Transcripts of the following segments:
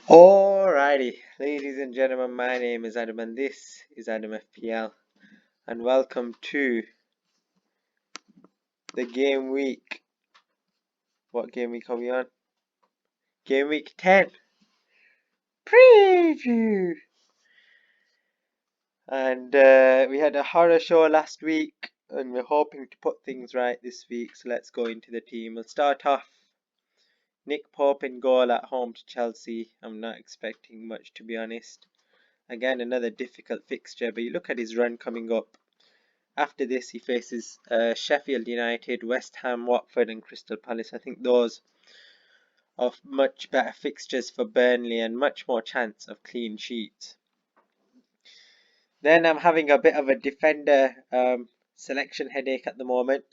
Alrighty, ladies and gentlemen, my name is Adam and this is Adam FPL, and welcome to the game week. What game week are we on? Game week 10 preview. And we had a horror show last week, and we're hoping to put things right this week. So let's go into the team. We'll start off. Nick Pope in goal at home to Chelsea. I'm not expecting much, to be honest. Again, another difficult fixture, but you look at his run coming up. After this, he faces Sheffield United, West Ham, Watford, and Crystal Palace. I think those are much better fixtures for Burnley and much more chance of clean sheets. Then I'm having a bit of a defender selection headache at the moment.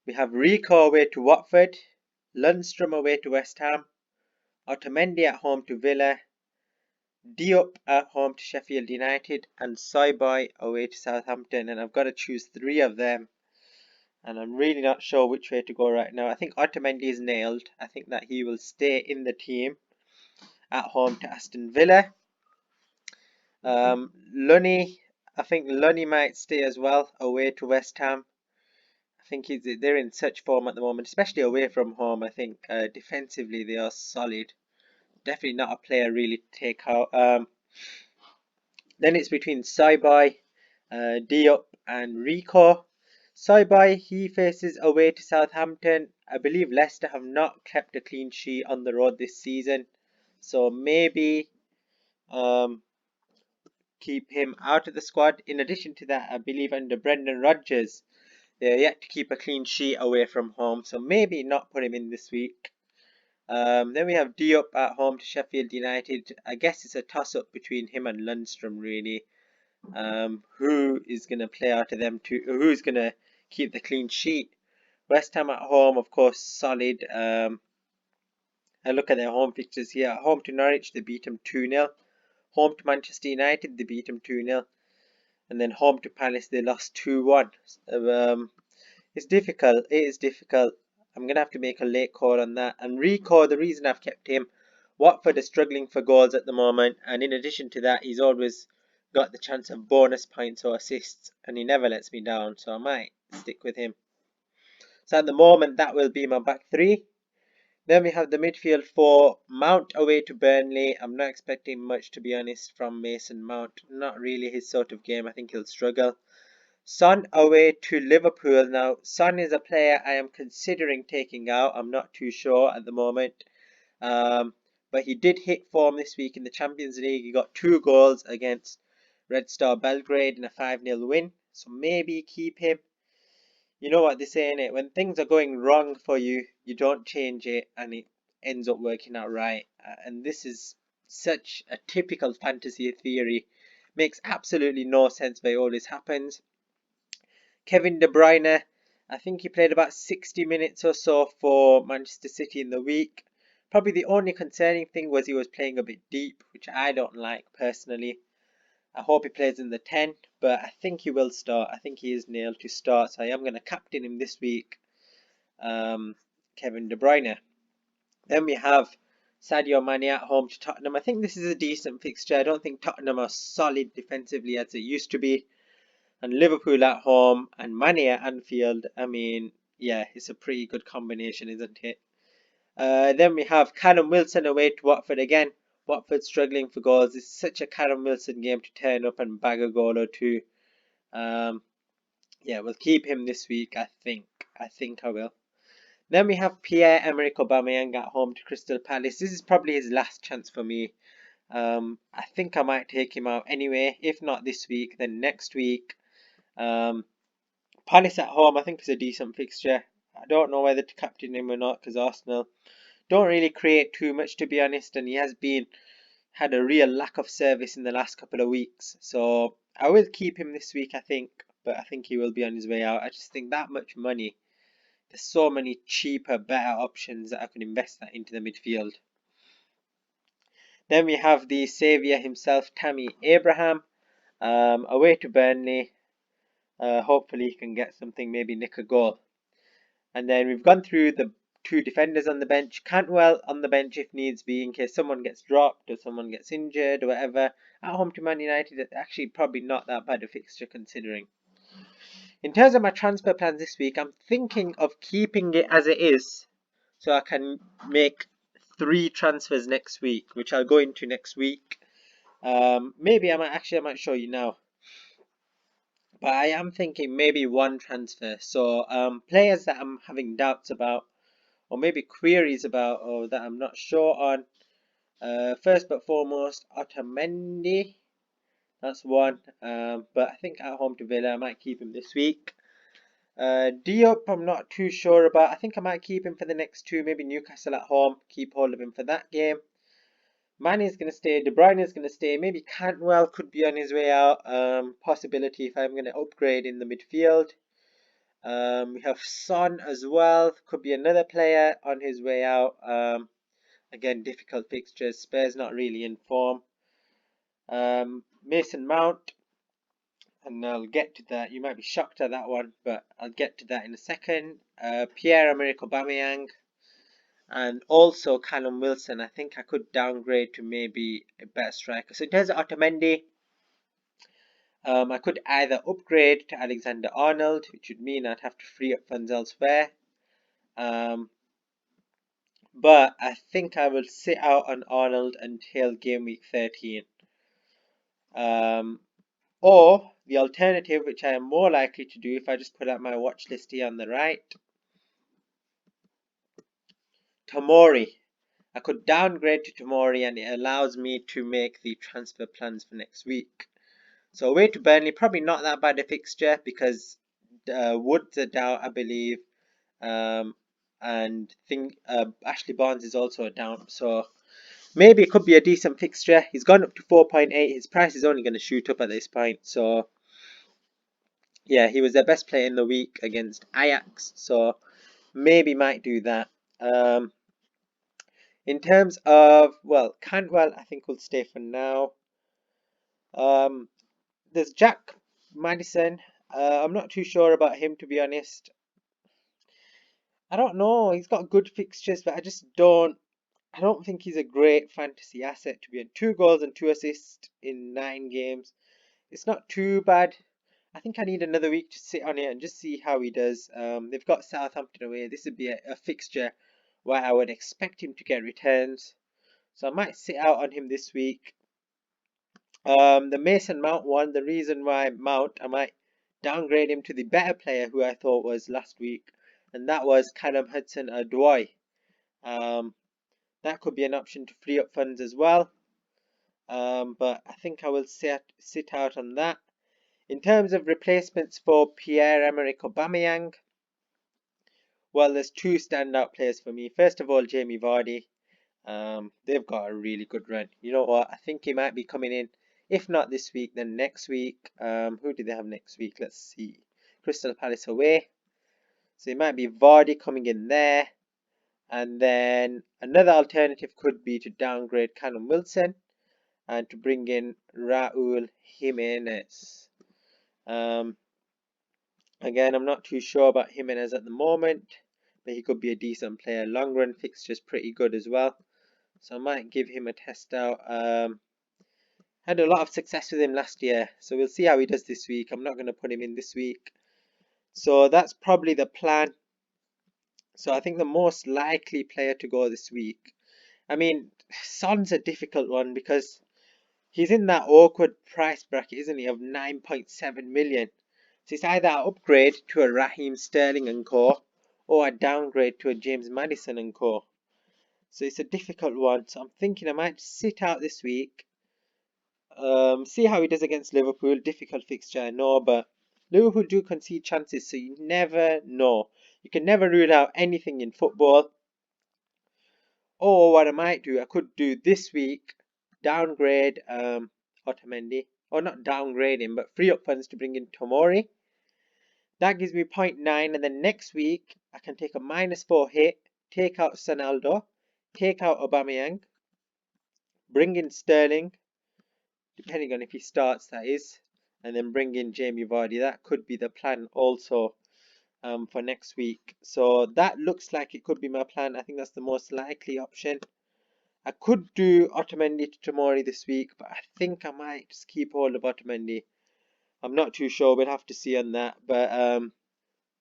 We have Rico away to Watford, Lundstrom away to West Ham, Otamendi at home to Villa, Diop at home to Sheffield United, and Soyboy away to Southampton. And I've got to choose three of them. And I'm really not sure which way to go right now. I think Otamendi is nailed. I think that he will stay in the team at home to Aston Villa. Lunny, I think Lunny might stay as well away to West Ham. I think they're in such form at the moment, especially away from home. I think defensively they are solid. Definitely not a player really to take out. Then it's between Saibai, Diop, and Rico. Saibai, he faces away to Southampton. I believe Leicester have not kept a clean sheet on the road this season, so maybe keep him out of the squad. In addition to that, I believe under Brendan Rodgers, they're yet to keep a clean sheet away from home, so maybe not put him in this week. Then we have Diop at home to Sheffield United. I guess it's a toss-up between him and Lundstrom, really. Who is going to play out of them two? Who's going to keep the clean sheet? West Ham at home, of course, solid. I look at their home fixtures here. At home to Norwich, they beat them 2-0. Home to Manchester United, they beat them 2-0. And then home to Palace, they lost 2-1. It's difficult. It is difficult. I'm going to have to make a late call on that. And Rico, the reason I've kept him, Watford is struggling for goals at the moment. And in addition to that, he's always got the chance of bonus points or assists. And he never lets me down. So I might stick with him. So at the moment, that will be my back three. Then we have the midfield for Mount away to Burnley. I'm not expecting much, to be honest, from Mason Mount. Not really his sort of game. I think he'll struggle. Son away to Liverpool. Now, Son is a player I am considering taking out. I'm not too sure at the moment. But he did hit form this week in the Champions League. He got 2 goals against Red Star Belgrade in a 5-0 win. So maybe keep him. You know what they say, innit? When things are going wrong for you, you don't change it and it ends up working out right. And this is such a typical fantasy theory. Makes absolutely no sense, but it always happens. Kevin De Bruyne, I think he played about 60 minutes or so for Manchester City in the week. Probably the only concerning thing was he was playing a bit deep, which I don't like personally. I hope he plays in the 10, but I think he will start. I think he is nailed to start, so I am going to captain him this week. Kevin De Bruyne. Then we have Sadio Mane at home to Tottenham. I think this is a decent fixture. I don't think Tottenham are solid defensively as it used to be. And Liverpool at home and Mane at Anfield. I mean, yeah, it's a pretty good combination, isn't it? Then we have Callum Wilson away to Watford again. Watford struggling for goals. It's such a Callum Wilson game to turn up and bag a goal or two. Yeah, we'll keep him this week, I think. I think I will. Then we have Pierre-Emerick Aubameyang at home to Crystal Palace. This is probably his last chance for me. I think I might take him out anyway. If not this week, then next week. Palace at home, I think is a decent fixture. I don't know whether to captain him or not because Arsenal don't really create too much, to be honest, and he has had a real lack of service in the last couple of weeks. So I will keep him this week, I think, but I think he will be on his way out. I just think that much money, there's so many cheaper, better options that I could invest that into the midfield. Then we have the saviour himself, Tammy Abraham, away to Burnley. Hopefully he can get something, maybe nick a goal. And then we've gone through the 2 defenders on the bench. Cantwell on the bench if needs be, in case someone gets dropped or someone gets injured or whatever. At home to Man United, it's actually probably not that bad a fixture considering. In terms of my transfer plans this week, I'm thinking of keeping it as it is, so I can make 3 transfers next week, which I'll go into next week. Maybe I might show you now. But I am thinking maybe 1 transfer. So players that I'm having doubts about, or maybe queries about, or that I'm not sure on. First but foremost, Otamendi. That's one. But I think at home to Villa, I might keep him this week. Diop, I'm not too sure about. I think I might keep him for the next 2. Maybe Newcastle at home. Keep hold of him for that game. Mane is going to stay. De Bruyne is going to stay. Maybe Cantwell could be on his way out. Possibility if I'm going to upgrade in the midfield. We have Son as well. Could be another player on his way out. Again, difficult fixtures. Spurs not really in form. Mason Mount. And I'll get to that. You might be shocked at that one, but I'll get to that in a second. Pierre-Emerick Aubameyang. And also Callum Wilson. I think I could downgrade to maybe a better striker. So in terms of Otamendi, I could either upgrade to Alexander-Arnold, which would mean I'd have to free up funds elsewhere. But I think I will sit out on Arnold until game week 13. Or the alternative, which I am more likely to do if I just put out my watch list here on the right, Tomori. I could downgrade to Tomori and it allows me to make the transfer plans for next week. So away to Burnley, probably not that bad a fixture because Woods are down, I believe. And Ashley Barnes is also down. So maybe it could be a decent fixture. He's gone up to 4.8. His price is only going to shoot up at this point. So yeah, he was their best player in the week against Ajax. So maybe might do that. In terms of, well, Cantwell, I think will stay for now. There's Jack Madison. I'm not too sure about him, to be honest. I don't know. He's got good fixtures, but I don't think he's a great fantasy asset, to be honest. 2 goals and 2 assists in 9 games. It's not too bad. I think I need another week to sit on it and just see how he does. They've got Southampton away. This would be a fixture where I would expect him to get returns. So I might sit out on him this week. The Mason Mount one, the reason why Mount, I might downgrade him to the better player who I thought was last week, and that was Callum Hudson-Odoi. That could be an option to free up funds as well. But I think I will sit out on that. In terms of replacements for Pierre-Emerick Aubameyang, well, there's 2 standout players for me. First of all, Jamie Vardy. They've got a really good run. You know what? I think he might be coming in. If not this week, then next week. Who do they have next week? Let's see. Crystal Palace away. So it might be Vardy coming in there. And then another alternative could be to downgrade Callum Wilson and to bring in Raul Jimenez. Again, I'm not too sure about Jimenez at the moment, but he could be a decent player. Long run fixture's pretty good as well. So I might give him a test out. Had a lot of success with him last year, so we'll see how he does this week. I'm not going to put him in this week. So that's probably the plan. So I think the most likely player to go this week. I mean, Son's a difficult one because he's in that awkward price bracket, isn't he, of 9.7 million. So it's either I upgrade to a Raheem Sterling and co, or I downgrade to a James Maddison and co. So it's a difficult one. So I'm thinking I might sit out this week. See how he does against Liverpool. Difficult fixture, I know, but Liverpool do concede chances, so you never know. You can never rule out anything in football. Or what I might do, I could do this week, downgrade Otamendi. Or not downgrade him, but free up funds to bring in Tomori. That gives me 0.9, and then next week I can take a -4 hit, take out Sonaldo, take out Aubameyang, bring in Sterling, depending on if he starts, that is, and then bring in Jamie Vardy. That could be the plan also. for next week. So that looks like it could be my plan. I think that's the most likely option. I could do Otamendi to Tomori this week, but I think I might just keep hold of Otamendi. I'm not too sure. We'll have to see on that. But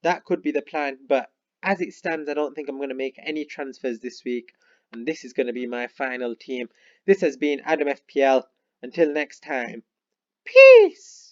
that could be the plan. But as it stands, I don't think I'm going to make any transfers this week. And this is going to be my final team. This has been Adam FPL. Until next time, peace!